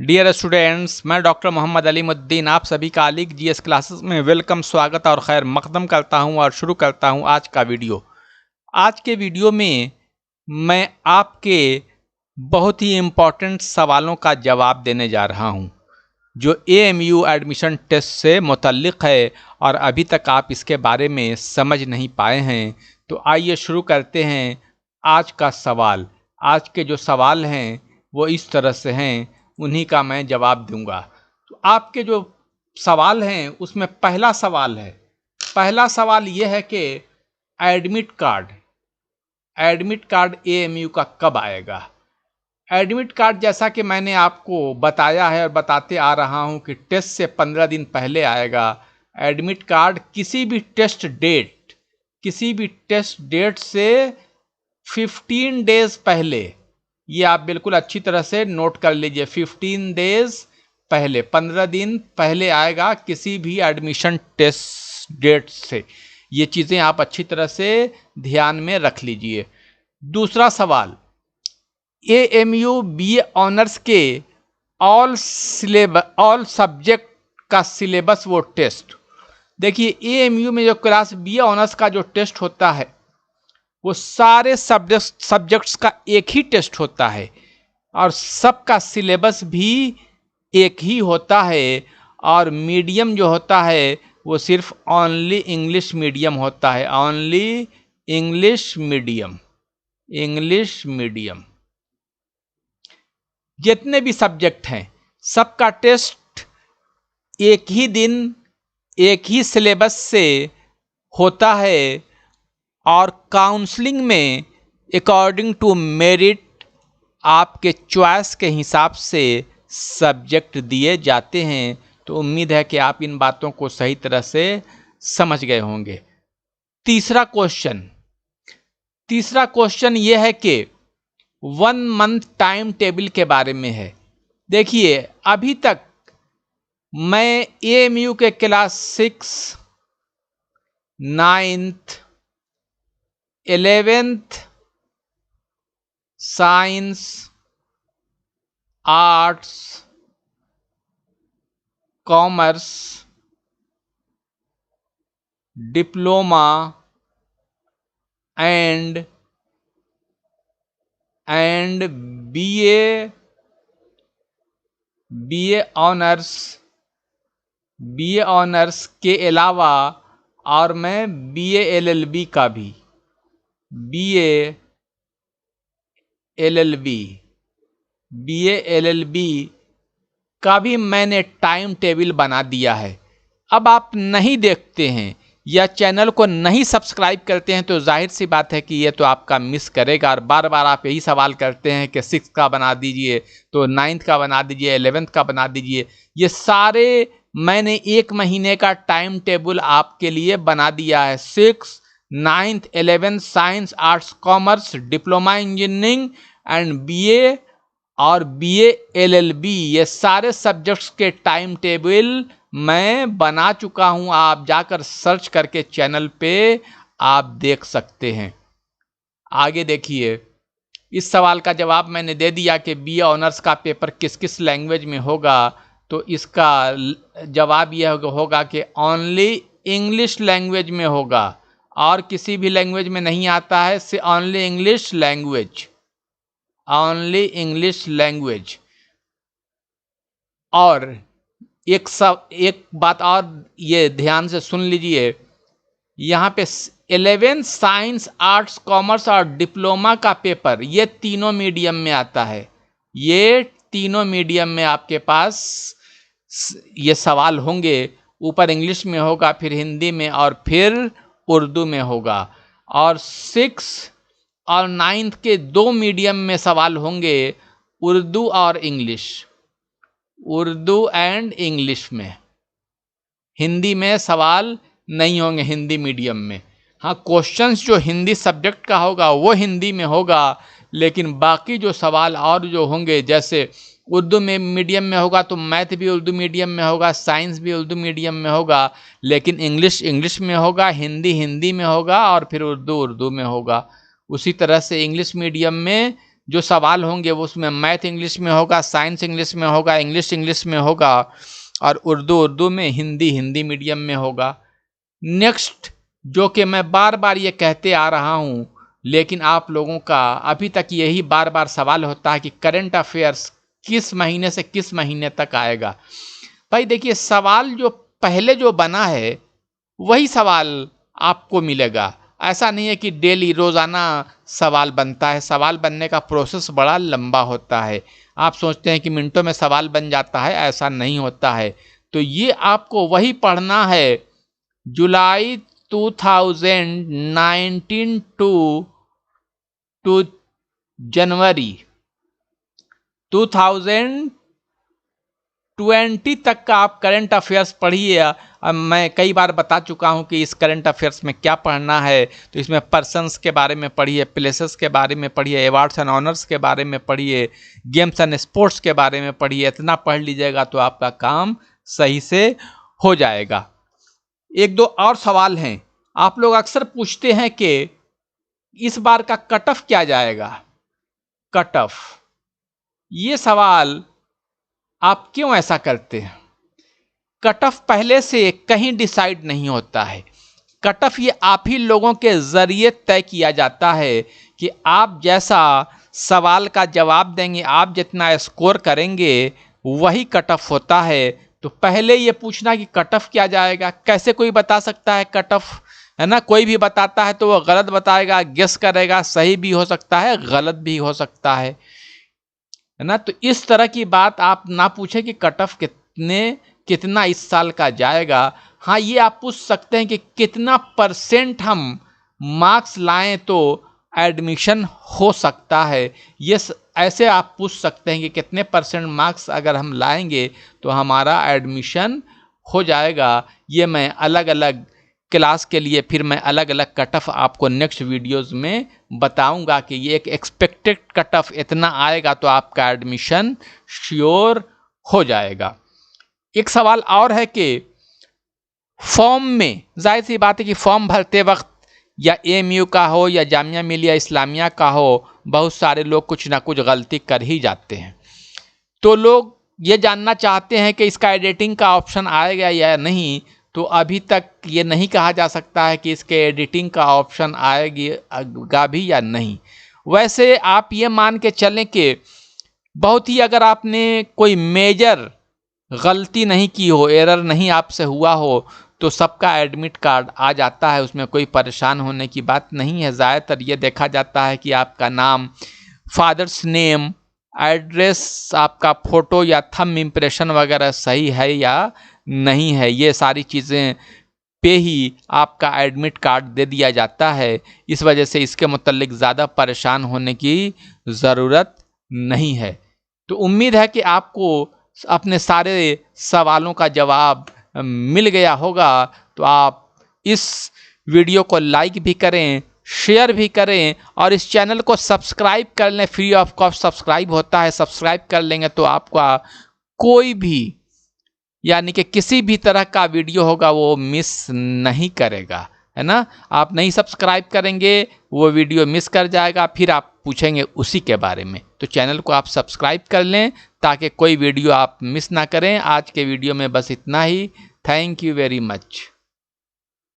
Dear students, मैं doctor Mohammad Alimuddin आप सभी का अलीग जीएस क्लासेस में वेलकम, स्वागत और खैर मकदम करता हूं और शुरू करता हूं आज का वीडियो। आज के वीडियो में मैं आपके बहुत ही इम्पोर्टेंट सवालों का जवाब देने जा रहा हूं जो एएमयू एडमिशन टेस्ट से मुतल्लिक़ है और अभी तक आप इसके बारे में समझ नहीं पाए हैं। तो आइए शुरू करते हैं आज का सवाल। आज के जो सवाल हैं वो इस तरह से हैं, उन्हीं का मैं जवाब दूंगा। तो आपके जो सवाल हैं उसमें पहला सवाल ये है कि एडमिट कार्ड एएमयू का कब आएगा। एडमिट कार्ड जैसा कि मैंने आपको बताया है और बताते आ रहा हूं कि टेस्ट से 15 दिन पहले आएगा। एडमिट कार्ड किसी भी टेस्ट डेट से 15 डेज पहले, ये आप बिल्कुल अच्छी तरह से नोट कर लीजिए, 15 डेज पहले, 15 दिन पहले आएगा किसी भी एडमिशन टेस्ट डेट से। ये चीज़ें आप अच्छी तरह से ध्यान में रख लीजिए। दूसरा सवाल, एएमयू बीए ऑनर्स के ऑल सब्जेक्ट का सिलेबस वो टेस्ट। देखिए, एएमयू में जो क्लास बीए ऑनर्स का जो टेस्ट होता है वो सारे सब्जेक्ट्स का एक ही टेस्ट होता है और सबका सिलेबस भी एक ही होता है और मीडियम जो होता है वो सिर्फ ओनली इंग्लिश मीडियम होता है, ओनली इंग्लिश मीडियम। जितने भी सब्जेक्ट हैं सबका टेस्ट एक ही दिन एक ही सिलेबस से होता है और काउंसलिंग में अकॉर्डिंग टू मेरिट आपके चॉइस के हिसाब से सब्जेक्ट दिए जाते हैं। तो उम्मीद है कि आप इन बातों को सही तरह से समझ गए होंगे। तीसरा क्वेश्चन ये है कि 1 मंथ टाइम टेबल के बारे में है। देखिए, अभी तक मैं एएमयू के class 6, 9th, 11th science, arts, commerce, diploma and BA honours के अलावा और मैं बीए एलएलबी का भी मैंने टाइम टेबल बना दिया है। अब आप नहीं देखते हैं या चैनल को नहीं सब्सक्राइब करते हैं तो जाहिर सी बात है कि ये तो आपका मिस करेगा और बार बार आप यही सवाल करते हैं कि 6 का बना दीजिए, तो 9th का बना दीजिए, 11th का बना दीजिए। ये सारे मैंने 1 महीने का टाइम टेबल आपके लिए बना दिया है। 6, 9th, 11th science, arts, commerce, diploma engineering and BA और बीए एलएलबी, ये सारे सब्जेक्ट्स के टाइम टेबल मैं बना चुका हूं। आप जाकर सर्च करके चैनल पे आप देख सकते हैं। आगे देखिए, इस सवाल का जवाब मैंने दे दिया कि बीए ऑनर्स का पेपर किस किस लैंग्वेज में होगा। तो इसका जवाब यह होगा कि ओनली इंग्लिश लैंग्वेज में होगा और किसी भी लैंग्वेज में नहीं आता है, से ओनली इंग्लिश लैंग्वेज। और एक बात और ये ध्यान से सुन लीजिए, यहाँ पे 11 साइंस, आर्ट्स, कॉमर्स और डिप्लोमा का पेपर ये तीनों मीडियम में आता है। ये तीनों मीडियम में आपके पास ये सवाल होंगे। ऊपर इंग्लिश में होगा, फिर हिंदी में और फिर उर्दू में होगा। और 6 और 9th के 2 मीडियम में सवाल होंगे, उर्दू और इंग्लिश, उर्दू एंड इंग्लिश में। हिंदी में सवाल नहीं होंगे, हिंदी मीडियम में। हाँ, क्वेश्चंस जो हिंदी सब्जेक्ट का होगा वो हिंदी में होगा, लेकिन बाकी जो सवाल और जो होंगे, जैसे उर्दू में मीडियम में होगा तो मैथ भी उर्दू मीडियम में होगा, साइंस भी उर्दू मीडियम में होगा, लेकिन इंग्लिश में होगा, हिंदी में होगा और फिर उर्दू में होगा। उसी तरह से इंग्लिश मीडियम में जो सवाल होंगे वो उसमें मैथ इंग्लिश में होगा, साइंस इंग्लिश में होगा, इंग्लिश इंग्लिश में होगा और उर्दू में, हिंदी मीडियम में होगा। नेक्स्ट, जो कि मैं बार बार ये कहते आ रहा हूँ, लेकिन आप लोगों का अभी तक यही बार बार सवाल होता है कि करंट अफेयर्स किस महीने से किस महीने तक आएगा। भाई देखिए, सवाल जो पहले जो बना है वही सवाल आपको मिलेगा। ऐसा नहीं है कि डेली रोज़ाना सवाल बनता है। सवाल बनने का प्रोसेस बड़ा लंबा होता है। आप सोचते हैं कि मिनटों में सवाल बन जाता है, ऐसा नहीं होता है। तो ये आपको वही पढ़ना है, जुलाई 2019 टू जनवरी 2020 तक का आप करंट अफेयर्स पढ़िए। अब मैं कई बार बता चुका हूं कि इस करंट अफेयर्स में क्या पढ़ना है। तो इसमें पर्सन्स के बारे में पढ़िए, प्लेसेस के बारे में पढ़िए, अवार्ड्स एंड ऑनर्स के बारे में पढ़िए, गेम्स एंड स्पोर्ट्स के बारे में पढ़िए। इतना पढ़ लीजिएगा तो आपका काम सही से हो जाएगा। एक दो और सवाल हैं। आप लोग अक्सर पूछते हैं कि इस बार का कट ऑफ क्या जाएगा। कट ऑफ, ये सवाल आप क्यों ऐसा करते हैं? कट ऑफ पहले से कहीं डिसाइड नहीं होता है। कट ऑफ ये आप ही लोगों के जरिए तय किया जाता है कि आप जैसा सवाल का जवाब देंगे, आप जितना स्कोर करेंगे, वही कट ऑफ होता है। तो पहले ये पूछना कि कट ऑफ क्या जाएगा, कैसे कोई बता सकता है कट ऑफ, है ना? कोई भी बताता है तो वो गलत बताएगा, गेस करेगा, सही भी हो सकता है, गलत भी हो सकता है ना? तो इस तरह की बात आप ना पूछें कि कट ऑफ कितना इस साल का जाएगा। हाँ, ये आप पूछ सकते हैं कि कितना % हम मार्क्स लाएं तो एडमिशन हो सकता है। ये ऐसे आप पूछ सकते हैं कि कितने % मार्क्स अगर हम लाएंगे तो हमारा एडमिशन हो जाएगा। ये मैं अलग अलग क्लास के लिए फिर मैं अलग अलग कट ऑफ आपको नेक्स्ट वीडियोस में बताऊंगा कि ये एक एक्सपेक्टेड कट ऑफ इतना आएगा तो आपका एडमिशन श्योर हो जाएगा। एक सवाल और है कि फॉर्म में, जाहिर सी बात है कि फॉर्म भरते वक्त या AMU का हो या जामिया मिलिया इस्लामिया का हो, बहुत सारे लोग कुछ ना कुछ गलती कर ही जाते हैं। तो लोग ये जानना चाहते हैं कि इसका एडिटिंग का ऑप्शन आएगा या नहीं। तो अभी तक ये नहीं कहा जा सकता है कि इसके एडिटिंग का ऑप्शन आएगा भी या नहीं। वैसे आप ये मान के चलें कि बहुत ही अगर आपने कोई मेजर गलती नहीं की हो, एरर नहीं आपसे हुआ हो, तो सबका एडमिट कार्ड आ जाता है। उसमें कोई परेशान होने की बात नहीं है। ज़्यादातर ये देखा जाता है कि आपका नाम, फादर्स नेम, एड्रेस, आपका फ़ोटो या थंब इम्प्रेशन वगैरह सही है या नहीं है। ये सारी चीज़ें पे ही आपका एडमिट कार्ड दे दिया जाता है। इस वजह से इसके मुतल्लिक ज़्यादा परेशान होने की ज़रूरत नहीं है। तो उम्मीद है कि आपको अपने सारे सवालों का जवाब मिल गया होगा। तो आप इस वीडियो को लाइक भी करें, शेयर भी करें और इस चैनल को सब्सक्राइब कर लें। फ्री ऑफ कॉस्ट सब्सक्राइब होता है। सब्सक्राइब कर लेंगे तो आपका कोई भी, यानी कि किसी भी तरह का वीडियो होगा वो मिस नहीं करेगा, है ना? आप नहीं सब्सक्राइब करेंगे, वो वीडियो मिस कर जाएगा, फिर आप पूछेंगे उसी के बारे में। तो चैनल को आप सब्सक्राइब कर लें ताकि कोई वीडियो आप मिस ना करें। आज के वीडियो में बस इतना ही। Thank you very much.